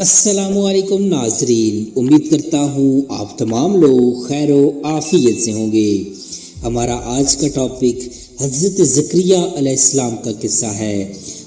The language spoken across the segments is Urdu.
السلام علیکم ناظرین، امید کرتا ہوں آپ تمام لوگ خیر و عافیت سے ہوں گے۔ ہمارا آج کا ٹاپک حضرت زکریا علیہ السلام کا قصہ ہے۔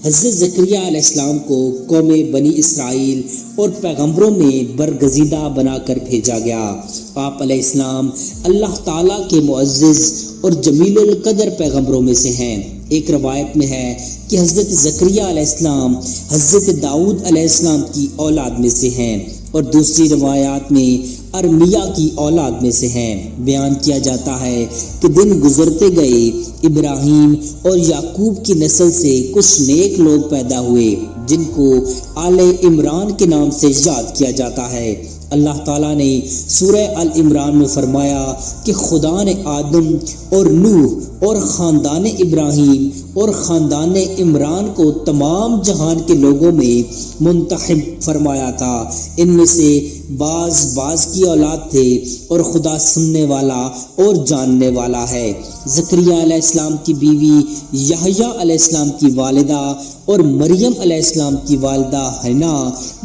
حضرت زکریا علیہ السلام کو قوم بنی اسرائیل اور پیغمبروں میں برگزیدہ بنا کر بھیجا گیا۔ آپ علیہ السلام اللہ تعالیٰ کے معزز اور جمیل القدر پیغمبروں میں سے ہیں۔ ایک روایت میں ہے کہ حضرت زکریا علیہ السلام حضرت داؤد علیہ السلام کی اولاد میں سے ہیں، اور دوسری روایات میں ارمیا کی اولاد میں سے ہیں۔ بیان کیا جاتا ہے کہ دن گزرتے گئے، ابراہیم اور یعقوب کی نسل سے کچھ نیک لوگ پیدا ہوئے جن کو آل عمران کے نام سے یاد کیا جاتا ہے۔ اللہ تعالیٰ نے سورہ ال عمران میں فرمایا کہ خدا نے آدم اور نوح اور خاندان ابراہیم اور خاندان عمران کو تمام جہان کے لوگوں میں منتخب فرمایا تھا۔ ان میں سے بعض کی اولاد تھے، اور خدا سننے والا اور جاننے والا ہے۔ زکریا علیہ السلام کی بیوی یحییٰ علیہ السلام کی والدہ اور مریم علیہ السلام کی والدہ حنا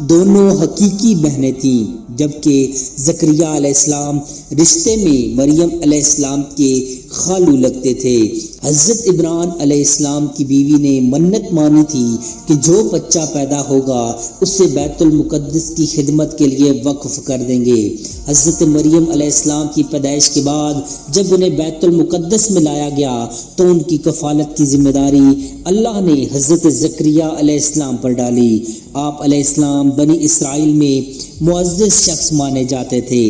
دونوں حقیقی بہنیں تھیں، جبکہ زکریا علیہ السلام رشتے میں مریم علیہ السلام کے خالو لگتے تھے۔ حضرت عمران علیہ السلام کی بیوی نے منت مانی تھی کہ جو بچہ پیدا ہوگا اسے بیت المقدس کی خدمت کے لیے وقف کر دیں گے۔ حضرت مریم علیہ السلام کی پیدائش کے بعد جب انہیں بیت المقدس میں لایا گیا تو ان کی کفالت کی ذمہ داری اللہ نے حضرت زکریا علیہ السلام پر ڈالی۔ آپ علیہ السلام بنی اسرائیل میں معزز شخص مانے جاتے تھے۔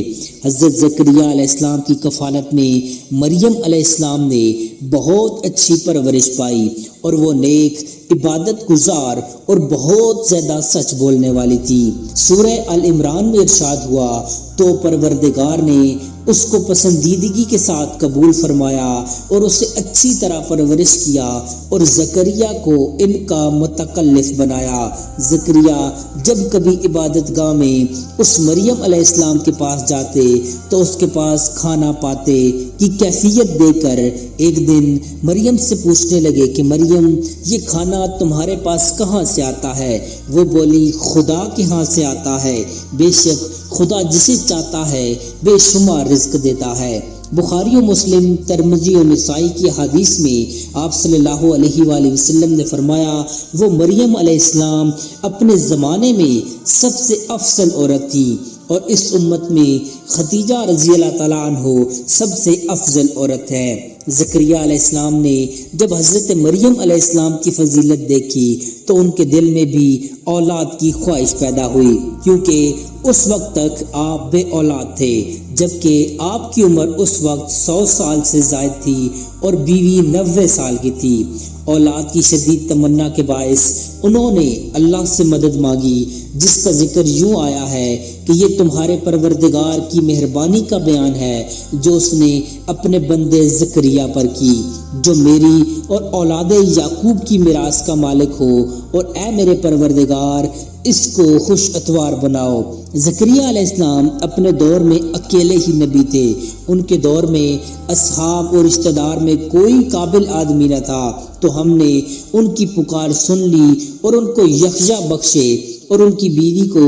حضرت زکریا علیہ السلام کی کفالت میں مریم علیہ السلام نے بہت اچھی پرورش پائی، اور وہ نیک، عبادت گزار اور بہت زیادہ سچ بولنے والی تھی۔ سورہ ال عمران میں ارشاد ہوا تو پروردگار نے اس کو پسندیدگی کے ساتھ قبول فرمایا اور اسے اچھی طرح پرورش کیا اور زکریا کو ان کا متکلف بنایا۔ زکریا جب کبھی عبادت گاہ میں اس مریم علیہ السلام کے پاس جاتے تو اس کے پاس کھانا پاتے کی کیفیت دے کر ایک دن مریم سے پوچھنے لگے کہ مریم، یہ کھانا تمہارے پاس کہاں سے آتا ہے؟ وہ بولی، خدا کے ہاں سے آتا ہے، بے شک خدا جسے چاہتا ہے بے شمار رزق دیتا ہے۔ بخاری و مسلم، ترمذی و نسائی کی حدیث میں آپ صلی اللہ علیہ وآلہ وسلم نے فرمایا، وہ مریم علیہ السلام اپنے زمانے میں سب سے افضل عورت تھی، اور اس امت میں خدیجہ رضی اللہ تعالیٰ عنہ سب سے افضل عورت ہے۔ زکریا علیہ السلام نے جب حضرت مریم علیہ السلام کی فضیلت دیکھی تو ان کے دل میں بھی اولاد کی خواہش پیدا ہوئی، کیونکہ اس وقت تک آپ بے اولاد تھے، جبکہ آپ کی عمر اس وقت 100 سال سے زائد تھی اور بیوی 90 سال کی تھی۔ اولاد کی شدید تمنا کے باعث انہوں نے اللہ سے مدد مانگی، جس کا ذکر یوں آیا ہے کہ یہ تمہارے پروردگار کی مہربانی کا بیان ہے جو اس نے اپنے بندے زکریا پر کی، جو میری اور اولاد یعقوب کی میراث کا مالک ہو، اور اے میرے پروردگار اس کو خوش اتوار بناؤ۔ زکریا علیہ السلام اپنے دور میں اکیلے ہی نبی تھے۔ ان کے دور میں اصحاب اور رشتہ دار میں کوئی قابل آدمی نہ تھا، تو ہم نے ان کی پکار سن لی اور ان کو یکجا بخشے، اور ان کی بیوی کو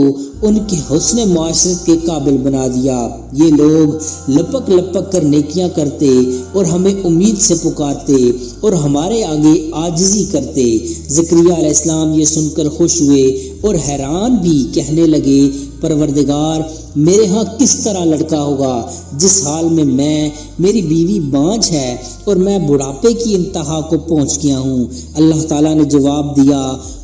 ان کے حسن معاشرت کے قابل بنا دیا۔ یہ لوگ لپک لپک کر نیکیاں کرتے اور ہمیں امید سے پکارتے اور ہمارے آگے عاجزی کرتے۔ زکریا علیہ السلام یہ سن کر خوش ہوئے اور حیران بھی، کہنے لگے، پروردگار میرے ہاں کس طرح لڑکا ہوگا جس حال میں میری بیوی بانجھ ہے اور میں بڑھاپے کی انتہا کو پہنچ گیا ہوں۔ اللہ تعالیٰ نے جواب دیا،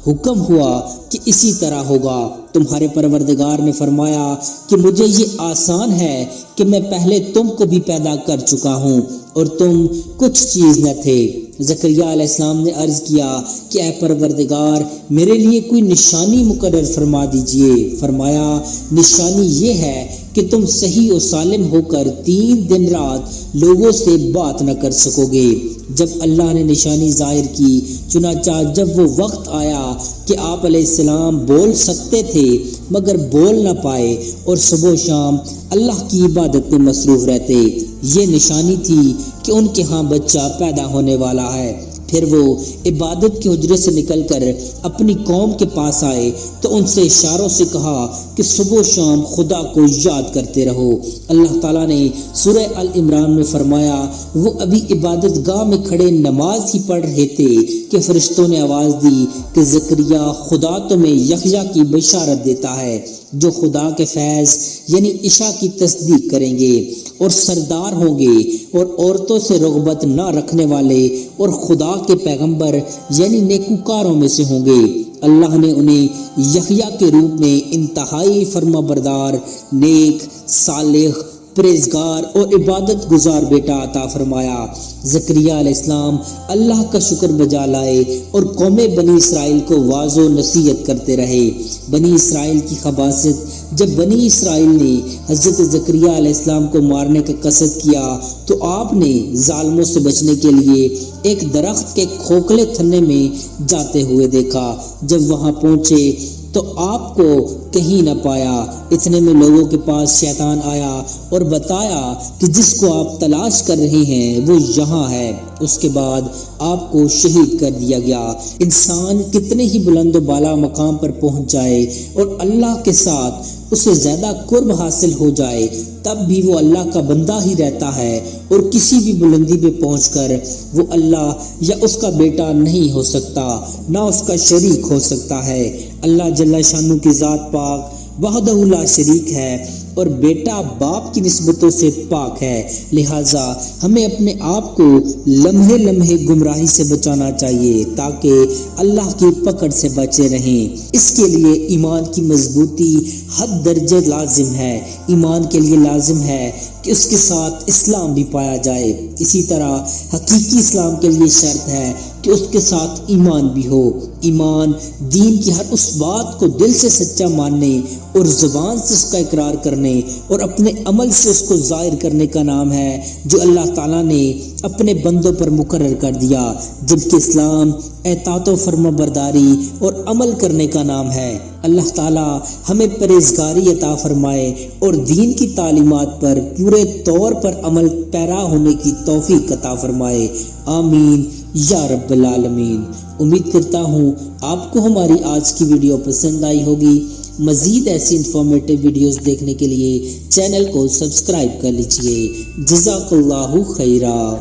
حکم ہوا کہ اسی طرح ہوگا۔ تمہارے پروردگار نے فرمایا کہ مجھے یہ آسان ہے کہ میں پہلے تم کو بھی پیدا کر چکا ہوں اور تم کچھ چیز نہ تھے۔ زکریا علیہ السلام نے عرض کیا کہ اے پروردگار میرے لیے کوئی نشانی مقرر فرما دیجئے۔ فرمایا، نشانی یہ ہے کہ تم صحیح و سالم ہو کر 3 دن رات لوگوں سے بات نہ کر سکو گے۔ جب اللہ نے نشانی ظاہر کی، چنانچہ جب وہ وقت آیا کہ آپ علیہ السلام بول سکتے تھے مگر بول نہ پائے اور صبح و شام اللہ کی عبادت میں مصروف رہتے، یہ نشانی تھی کہ ان کے ہاں بچہ پیدا ہونے والا ہے۔ پھر وہ عبادت کے حجرے سے نکل کر اپنی قوم کے پاس آئے تو ان سے اشاروں سے کہا کہ صبح و شام خدا کو یاد کرتے رہو۔ اللہ تعالیٰ نے سورہ ال عمران میں فرمایا، وہ ابھی عبادت گاہ میں کھڑے نماز ہی پڑھ رہے تھے کہ فرشتوں نے آواز دی کہ زکریا خدا تمہیں یحییٰ کی بشارت دیتا ہے جو خدا کے فیض یعنی عشاء کی تصدیق کریں گے اور سردار ہوں گے اور عورتوں سے رغبت نہ رکھنے والے اور خدا کے پیغمبر یعنی نیکوکاروں میں سے ہوں گے۔ اللہ نے انہیں یحییٰ کے روپ میں انتہائی فرما بردار، نیک، صالح، پرہیزگار اور عبادت گزار بیٹا عطا فرمایا۔ زکریا علیہ السلام اللہ کا شکر بجا لائے اور قوم بنی اسرائیل کو واعظ و نصیحت کرتے رہے۔ بنی اسرائیل کی خباثت، جب بنی اسرائیل نے حضرت زکریا علیہ السلام کو مارنے کا قصد کیا تو آپ نے ظالموں سے بچنے کے لیے ایک درخت کے کھوکھلے تھنے میں جاتے ہوئے دیکھا۔ جب وہاں پہنچے تو آپ کو کہیں نہ پایا۔ اتنے میں لوگوں کے پاس شیطان آیا اور بتایا کہ جس کو آپ تلاش کر رہے ہیں وہ یہاں ہے۔ اس کے بعد آپ کو شہید کر دیا گیا۔ انسان کتنے ہی بلند و بالا مقام پر پہنچ جائے اور اللہ کے ساتھ اسے زیادہ قرب حاصل ہو جائے تب بھی وہ اللہ کا بندہ ہی رہتا ہے اور کسی بھی بلندی پہ پہنچ کر وہ اللہ یا اس کا بیٹا نہیں ہو سکتا، نہ اس کا شریک ہو سکتا ہے۔ اللہ جل شانہ کی ذات پاک وحدہ لا شریک ہے اور بیٹا باپ کی نسبتوں سے پاک ہے، لہٰذا ہمیں اپنے آپ کو لمحے لمحے گمراہی سے بچانا چاہیے تاکہ اللہ کی پکڑ سے بچے رہیں۔ اس کے لیے ایمان کی مضبوطی حد درجے لازم ہے۔ ایمان کے لیے لازم ہے کہ اس کے ساتھ اسلام بھی پایا جائے، اسی طرح حقیقی اسلام کے لیے شرط ہے کہ اس کے ساتھ ایمان بھی ہو۔ ایمان دین کی ہر اس بات کو دل سے سچا ماننے اور زبان سے اس کا اقرار کرنے اور اپنے عمل سے اس کو ظاہر کرنے کا نام ہے جو اللہ تعالیٰ نے اپنے بندوں پر مقرر کر دیا، جبکہ اسلام اطاعت و فرما برداری اور عمل کرنے کا نام ہے۔ اللہ تعالیٰ ہمیں پرہیزگاری عطا فرمائے اور دین کی تعلیمات پر پورے طور پر عمل پیرا ہونے کی توفیق عطا فرمائے، آمین یا رب العالمین۔ امید کرتا ہوں آپ کو ہماری آج کی ویڈیو پسند آئی ہوگی۔ مزید ایسی انفارمیٹو ویڈیوز دیکھنے کے لیے چینل کو سبسکرائب کر لیجیے۔ جزاک اللہ خیرا۔